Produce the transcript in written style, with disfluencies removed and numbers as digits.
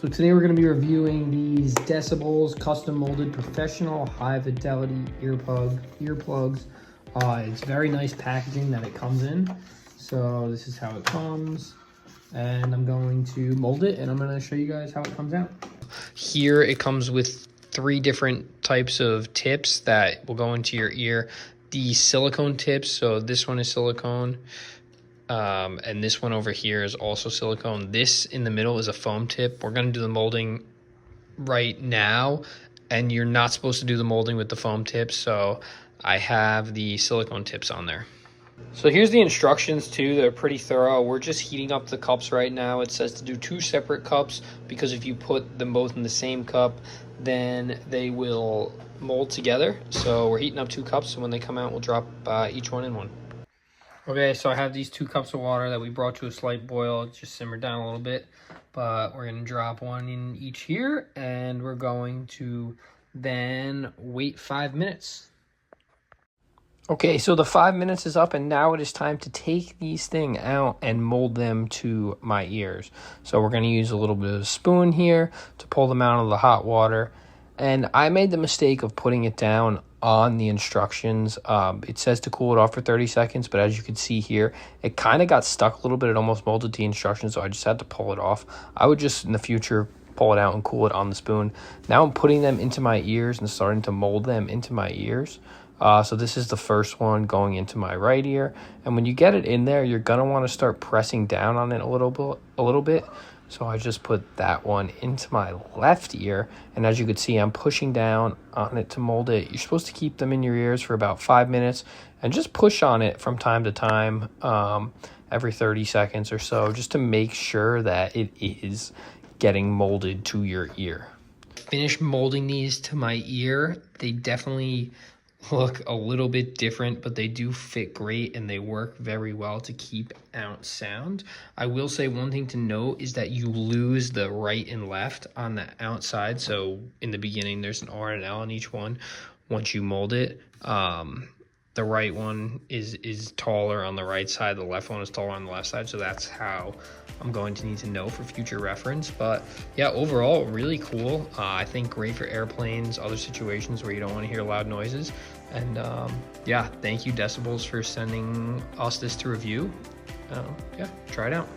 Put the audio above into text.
So today we're going to be reviewing these Decibullz custom molded professional high fidelity earplugs. It's very nice packaging that it comes in. So this is how it comes, and I'm going to mold it and I'm going to show you guys how it comes out. Here it comes with 3 different types of tips that will go into your ear. The silicone tips, so this one is silicone. And this one over here is also silicone. This in the middle is a foam tip. We're going to do the molding right now, and you're not supposed to do the molding with the foam tips, so I have the silicone tips on there. So here's the instructions too. They're pretty thorough. We're just heating up the cups right now. It says to do 2 separate cups because if you put them both in the same cup, then they will mold together. So we're heating up 2 cups, and when they come out, we'll drop each one in one. Okay, so I have these 2 cups of water that we brought to a slight boil. It just simmered down a little bit, but we're gonna drop one in each here, and we're going to then wait 5 minutes. Okay, so the 5 minutes is up, and now it is time to take these things out and mold them to my ears. So we're gonna use a little bit of a spoon here to pull them out of the hot water. And I made the mistake of putting it down on the instructions. It says to cool it off for 30 seconds, but as you can see here, it kind of got stuck a little bit. It almost molded the instructions, so I just had to pull it off. I would just, in the future, pull it out and cool it on the spoon. Now I'm putting them into my ears and starting to mold them into my ears. So this is the first one going into my right ear. And when you get it in there, you're going to want to start pressing down on it a little bit. So I just put that one into my left ear, and as you can see, I'm pushing down on it to mold it. You're supposed to keep them in your ears for about 5 minutes and just push on it from time to time, every 30 seconds or so, just to make sure that it is getting molded to your ear. Finished molding these to my ear. They definitely look a little bit different, but they do fit great and they work very well to keep out sound. I will say one thing to note is that you lose the right and left on the outside. So in the beginning, there's an R and L on each one. Once you mold it, the right one is taller on the right side, the left one is taller on the left side. So that's how I'm going to need to know for future reference. But yeah, overall, really cool. I think great for airplanes, other situations where you don't want to hear loud noises. And yeah, thank you Decibullz for sending us this to review. Yeah, try it out.